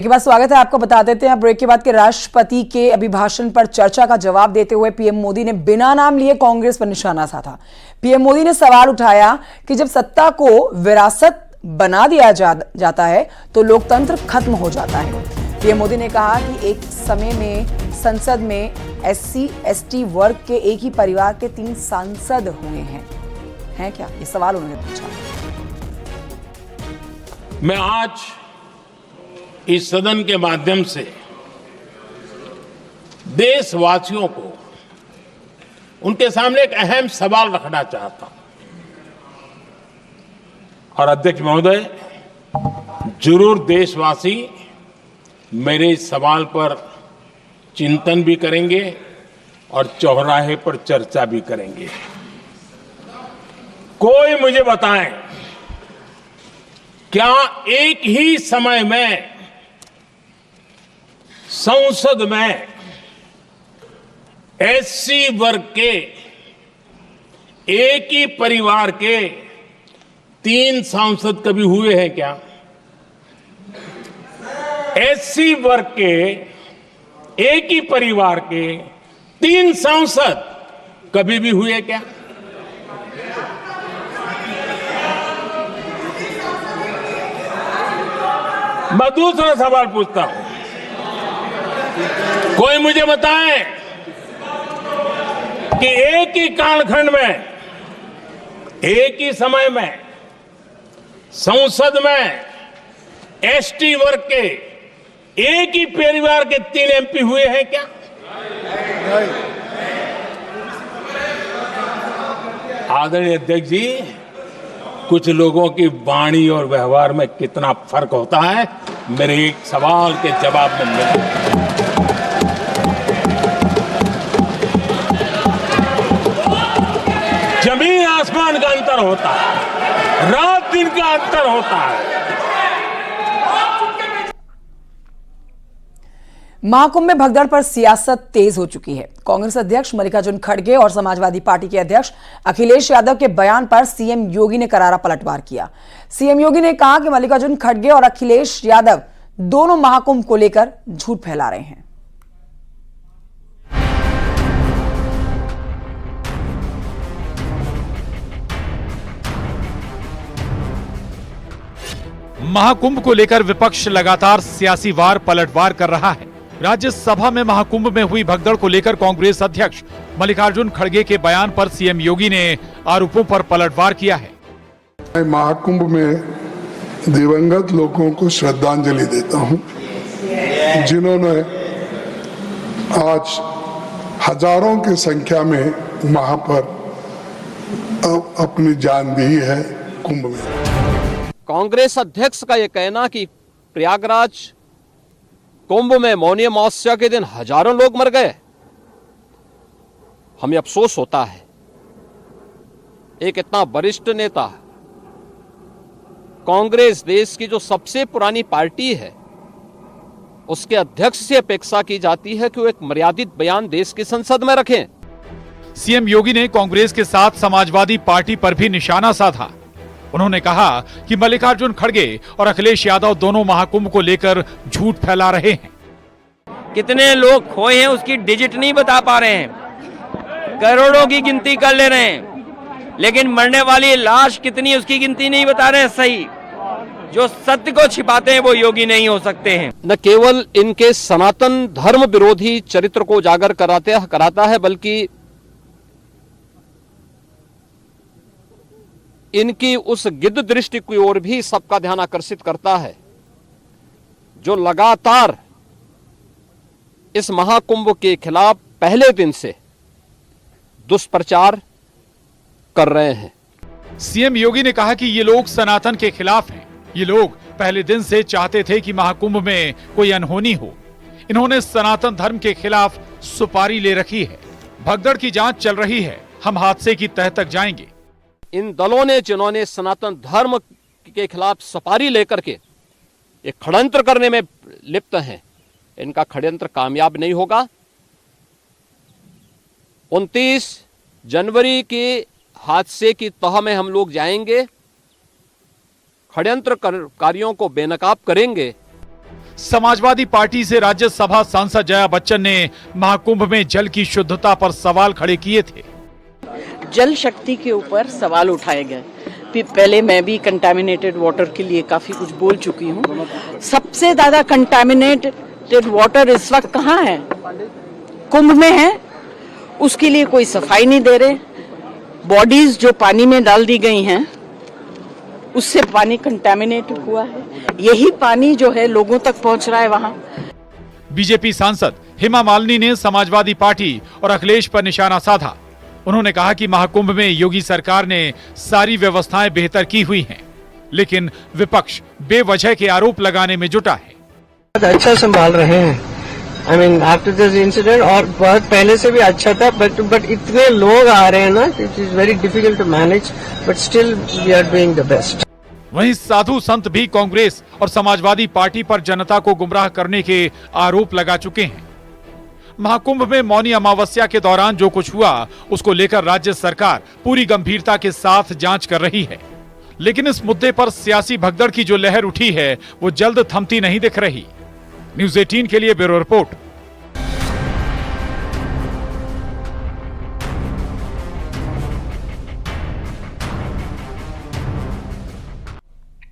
के बाद स्वागत है आपको। बता देते हैं ब्रेक के बाद के राष्ट्रपति के अभिभाषण पर चर्चा का जवाब देते हुए पीएम मोदी ने बिना नाम लिए कांग्रेस पर निशाना साधा। पीएम मोदी ने सवाल उठाया कि जब सत्ता को विरासत बना दिया जाता है तो लोकतंत्र खत्म हो जाता है। पीएम मोदी ने कहा कि एक समय में संसद में SC/ST वर्ग के एक ही परिवार के 3 सांसद हुए हैं क्या? ये सवाल उन्होंने पूछा। मैं आज इस सदन के माध्यम से देशवासियों को उनके सामने एक अहम सवाल रखना चाहता हूं और अध्यक्ष महोदय, जरूर देशवासी मेरे इस सवाल पर चिंतन भी करेंगे और चौराहे पर चर्चा भी करेंगे। कोई मुझे बताएं, क्या एक ही समय में संसद में SC वर्ग के एक ही परिवार के 3 सांसद कभी हुए हैं क्या? SC वर्ग के एक ही परिवार के 3 सांसद कभी भी हुए क्या? मैं दूसरा सवाल पूछता हूं, कोई मुझे बताए कि एक ही कालखंड में एक ही समय में संसद में ST वर्ग के एक ही परिवार के 3 MP हुए हैं क्या? आदरणीय अध्यक्ष जी, कुछ लोगों की वाणी और व्यवहार में कितना फर्क होता है, मेरे एक सवाल के जवाब में मिला। जमीन आसमान का अंतर होता है, रात दिन का अंतर होता है। महाकुंभ में भगदड़ पर सियासत तेज हो चुकी है। कांग्रेस अध्यक्ष मल्लिकार्जुन खड़गे और समाजवादी पार्टी के अध्यक्ष अखिलेश यादव के बयान पर सीएम योगी ने करारा पलटवार किया। सीएम योगी ने कहा कि मल्लिकार्जुन खड़गे और अखिलेश यादव दोनों महाकुंभ को लेकर झूठ फैला रहे हैं। महाकुंभ को लेकर विपक्ष लगातार सियासी वार पलटवार कर रहा है। राज्यसभा में महाकुंभ में हुई भगदड़ को लेकर कांग्रेस अध्यक्ष मल्लिकार्जुन खड़गे के बयान पर सीएम योगी ने आरोपों पर पलटवार किया है। मैं महाकुंभ में दिवंगत लोगों को श्रद्धांजलि देता हूं, जिन्होंने आज हजारों की संख्या में वहां पर अपनी जान दी है कुंभ में। कांग्रेस अध्यक्ष का यह कहना कि प्रयागराज कुंभ में मौनी अमावस्या के दिन हजारों लोग मर गए, हमें अफसोस होता है। एक इतना वरिष्ठ नेता, कांग्रेस देश की जो सबसे पुरानी पार्टी है, उसके अध्यक्ष से अपेक्षा की जाती है कि वो एक मर्यादित बयान देश की संसद में रखें। सीएम योगी ने कांग्रेस के साथ समाजवादी पार्टी पर भी निशाना साधा। उन्होंने कहा कि मल्लिकार्जुन खड़गे और अखिलेश यादव दोनों महाकुंभ को लेकर झूठ फैला रहे हैं। कितने लोग खोए हैं उसकी डिजिट नहीं बता पा रहे हैं, करोड़ों की गिनती कर ले रहे हैं, लेकिन मरने वाली लाश कितनी उसकी गिनती नहीं बता रहे हैं। सही, जो सत्य को छिपाते हैं वो योगी नहीं हो सकते हैं। न केवल इनके सनातन धर्म विरोधी चरित्र को उजागर कराता है, बल्कि इनकी उस गिद्ध दृष्टि की ओर भी सबका ध्यान आकर्षित करता है, जो लगातार इस महाकुंभ के खिलाफ पहले दिन से दुष्प्रचार कर रहे हैं। सीएम योगी ने कहा कि ये लोग सनातन के खिलाफ हैं। ये लोग पहले दिन से चाहते थे कि महाकुंभ में कोई अनहोनी हो। इन्होंने सनातन धर्म के खिलाफ सुपारी ले रखी है। भगदड़ की जांच चल रही है, हम हादसे की तह तक जाएंगे। इन दलों ने, जिन्होंने सनातन धर्म के खिलाफ सपारी लेकर के एक षड्यंत्र करने में लिप्त हैं, इनका षड्यंत्र कामयाब नहीं होगा। 29 जनवरी के हादसे की तह में हम लोग जाएंगे, षड्यंत्रकारियों को बेनकाब करेंगे। समाजवादी पार्टी से राज्यसभा सांसद जया बच्चन ने महाकुंभ में जल की शुद्धता पर सवाल खड़े किए थे। जल शक्ति के ऊपर सवाल उठाए गए। पहले मैं भी कंटामिनेटेड वाटर के लिए काफी कुछ बोल चुकी हूँ। सबसे ज्यादा कंटामिनेटेड वाटर इस वक्त कहाँ है? कुंभ में है। उसके लिए कोई सफाई नहीं दे रहे। बॉडीज जो पानी में डाल दी गई हैं उससे पानी कंटामिनेट हुआ है। यही पानी जो है लोगों तक पहुंच रहा है वहां। बीजेपी सांसद हेमा मालिनी ने समाजवादी पार्टी और अखिलेश पर निशाना साधा। उन्होंने कहा कि महाकुंभ में योगी सरकार ने सारी व्यवस्थाएं बेहतर की हुई हैं, लेकिन विपक्ष बेवजह के आरोप लगाने में जुटा है। अच्छा संभाल रहे हैं। I mean, after this incident, और बहुत पहले से भी अच्छा था, बट इतने लोग आ रहे हैं ना, it is very difficult to manage, but still we are doing the best. वहीं साधु संत भी कांग्रेस और समाजवादी पार्टी पर जनता को गुमराह करने के आरोप लगा चुके हैं। महाकुंभ में मौनी अमावस्या के दौरान जो कुछ हुआ उसको लेकर राज्य सरकार पूरी गंभीरता के साथ जांच कर रही है, लेकिन इस मुद्दे पर सियासी भगदड़ की जो लहर उठी है वो जल्द थमती नहीं दिख रही। न्यूज़ 18 के लिए ब्यूरो रिपोर्ट।